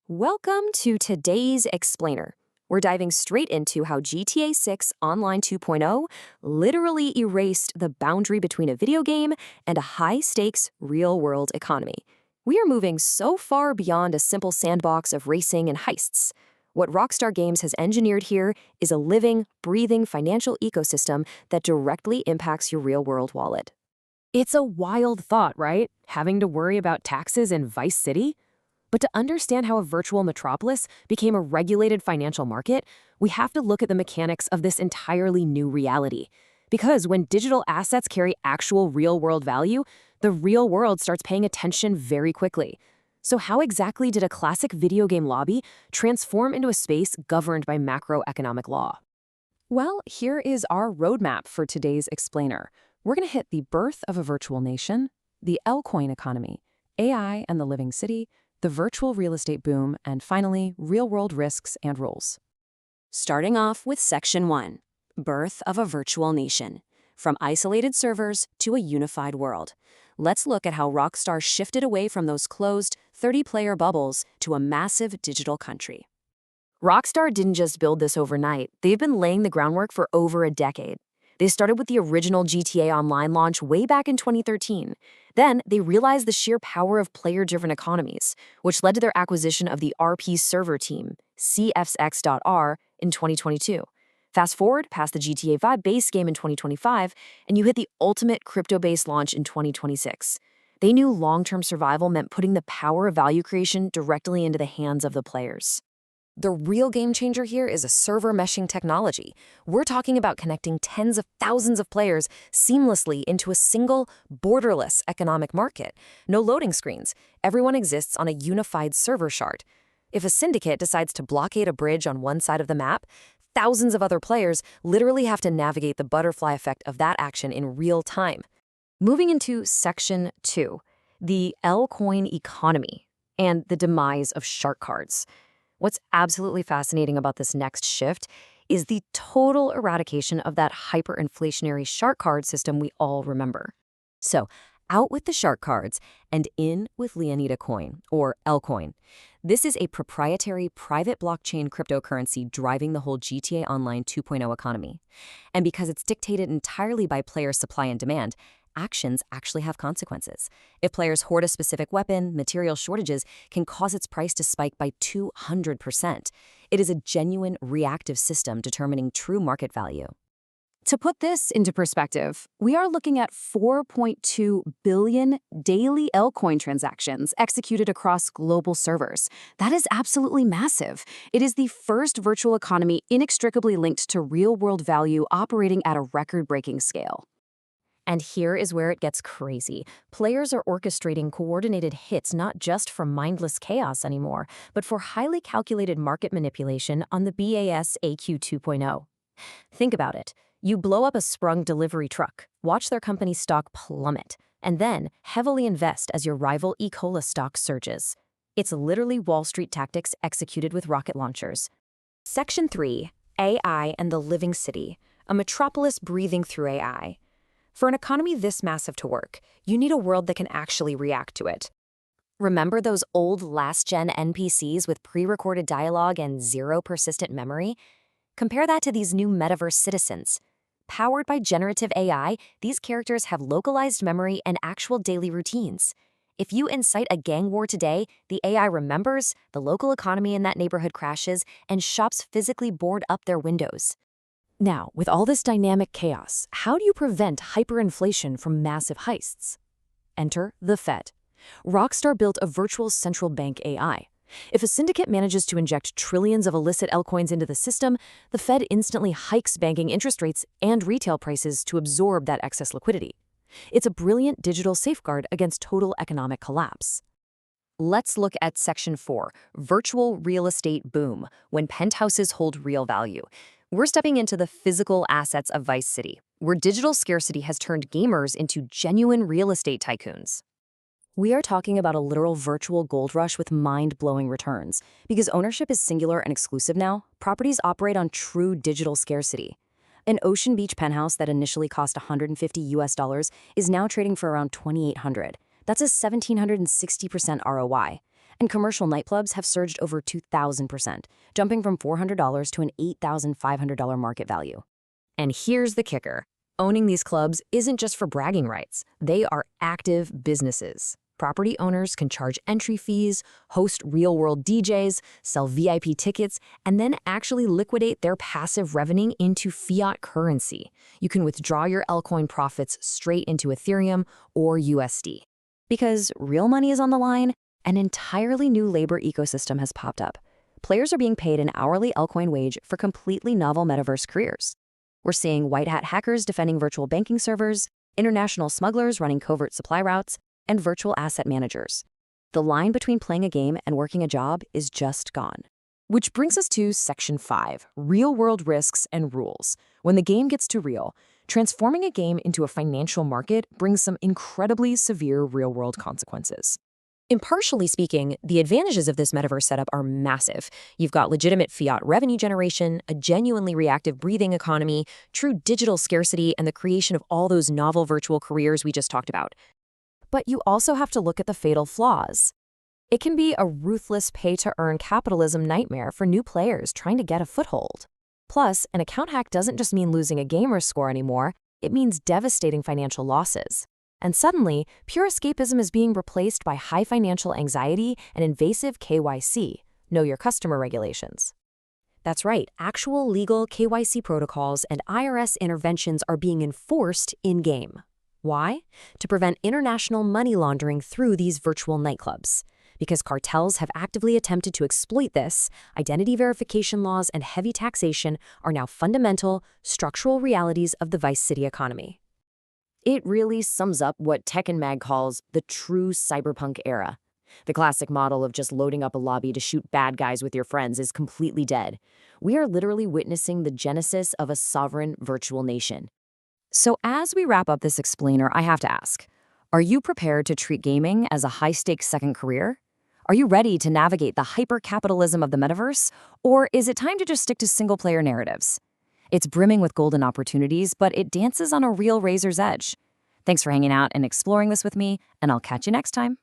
Welcome to today's Explainer. We're diving straight into how GTA 6 Online 2.0 literally erased the boundary between a video game and a high-stakes, real-world economy. We are moving so far beyond a simple sandbox of racing and heists. What Rockstar Games has engineered here is a living, breathing financial ecosystem that directly impacts your real-world wallet. It's a wild thought, right? Having to worry about taxes in Vice City? But to understand how a virtual metropolis became a regulated financial market, we have to look at the mechanics of this entirely new reality. Because when digital assets carry actual real-world value, the real world starts paying attention very quickly. So how exactly did a classic video game lobby transform into a space governed by macroeconomic law? Well, here is our roadmap for today's Explainer. We're going to hit the birth of a virtual nation, the L-coin economy, AI and the living city, the virtual real estate boom, and finally, real-world risks and rules. Starting off with Section 1, Birth of a Virtual Nation. From isolated servers to a unified world. Let's look at how Rockstar shifted away from those closed, 30-player bubbles to a massive digital country. Rockstar didn't just build this overnight. They've been laying the groundwork for over a decade. They started with the original GTA Online launch way back in 2013. Then, they realized the sheer power of player-driven economies, which led to their acquisition of the RP server team, CFX.R, in 2022. Fast forward past the GTA 5 base game in 2025, and you hit the ultimate crypto-based launch in 2026. They knew long-term survival meant putting the power of value creation directly into the hands of the players. The real game changer here is a server meshing technology. We're talking about connecting tens of thousands of players seamlessly into a single, borderless economic market. No loading screens. Everyone exists on a unified server shard. If a syndicate decides to blockade a bridge on one side of the map, thousands of other players literally have to navigate the butterfly effect of that action in real time. Moving into Section 2, the L-coin economy and the demise of shark cards. What's absolutely fascinating about this next shift is the total eradication of that hyperinflationary shark card system we all remember. So, out with the shark cards and in with Leonida Coin, or L-Coin. This is a proprietary private blockchain cryptocurrency driving the whole GTA Online 2.0 economy. And because it's dictated entirely by player supply and demand, actions actually have consequences. If players hoard a specific weapon, material shortages can cause its price to spike by 200%. It is a genuine reactive system determining true market value. To put this into perspective, we are looking at 4.2 billion daily L-coin transactions executed across global servers. That is absolutely massive. It is the first virtual economy inextricably linked to real-world value operating at a record-breaking scale. And here is where it gets crazy. Players are orchestrating coordinated hits not just for mindless chaos anymore, but for highly calculated market manipulation on the BAS AQ 2.0. Think about it. You blow up a Sprung delivery truck, watch their company stock plummet, and then heavily invest as your rival E. Cola stock surges. It's literally Wall Street tactics executed with rocket launchers. Section 3, AI and the living city, a metropolis breathing through AI. For an economy this massive to work, you need a world that can actually react to it. Remember those old last-gen NPCs with pre-recorded dialogue and zero persistent memory? Compare that to these new metaverse citizens. Powered by generative AI, these characters have localized memory and actual daily routines. If you incite a gang war today, the AI remembers, the local economy in that neighborhood crashes, and shops physically board up their windows. Now, with all this dynamic chaos, how do you prevent hyperinflation from massive heists? Enter the Fed. Rockstar built a virtual central bank AI. If a syndicate manages to inject trillions of illicit L-coins into the system, the Fed instantly hikes banking interest rates and retail prices to absorb that excess liquidity. It's a brilliant digital safeguard against total economic collapse. Let's look at Section 4, Virtual Real Estate Boom, when penthouses hold real value. We're stepping into the physical assets of Vice City, where digital scarcity has turned gamers into genuine real estate tycoons. We are talking about a literal virtual gold rush with mind-blowing returns. Because ownership is singular and exclusive now, properties operate on true digital scarcity. An Ocean Beach penthouse that initially cost $150 is now trading for around $2,800. That's a 1,760% ROI. And commercial nightclubs have surged over 2,000%, jumping from $400 to an $8,500 market value. And here's the kicker. Owning these clubs isn't just for bragging rights. They are active businesses. Property owners can charge entry fees, host real-world DJs, sell VIP tickets, and then actually liquidate their passive revenue into fiat currency. You can withdraw your Lcoin profits straight into Ethereum or USD. Because real money is on the line, an entirely new labor ecosystem has popped up. Players are being paid an hourly Lcoin wage for completely novel metaverse careers. We're seeing white-hat hackers defending virtual banking servers, international smugglers running covert supply routes, and virtual asset managers. The line between playing a game and working a job is just gone. Which brings us to Section 5, Real-World Risks and Rules. When the game gets too real, transforming a game into a financial market brings some incredibly severe real-world consequences. Impartially speaking, the advantages of this metaverse setup are massive. You've got legitimate fiat revenue generation, a genuinely reactive breathing economy, true digital scarcity, and the creation of all those novel virtual careers we just talked about. But you also have to look at the fatal flaws. It can be a ruthless pay-to-earn capitalism nightmare for new players trying to get a foothold. Plus, an account hack doesn't just mean losing a gamer score anymore, it means devastating financial losses. And suddenly, pure escapism is being replaced by high financial anxiety and invasive KYC, know your customer regulations. That's right, actual legal KYC protocols and IRS interventions are being enforced in-game. Why? To prevent international money laundering through these virtual nightclubs. Because cartels have actively attempted to exploit this, identity verification laws and heavy taxation are now fundamental, structural realities of the Vice City economy. It really sums up what TekinMag calls the true cyberpunk era. The classic model of just loading up a lobby to shoot bad guys with your friends is completely dead. We are literally witnessing the genesis of a sovereign virtual nation. So as we wrap up this explainer, I have to ask, are you prepared to treat gaming as a high-stakes second career? Are you ready to navigate the hyper-capitalism of the metaverse? Or is it time to just stick to single-player narratives? It's brimming with golden opportunities, but it dances on a real razor's edge. Thanks for hanging out and exploring this with me, and I'll catch you next time.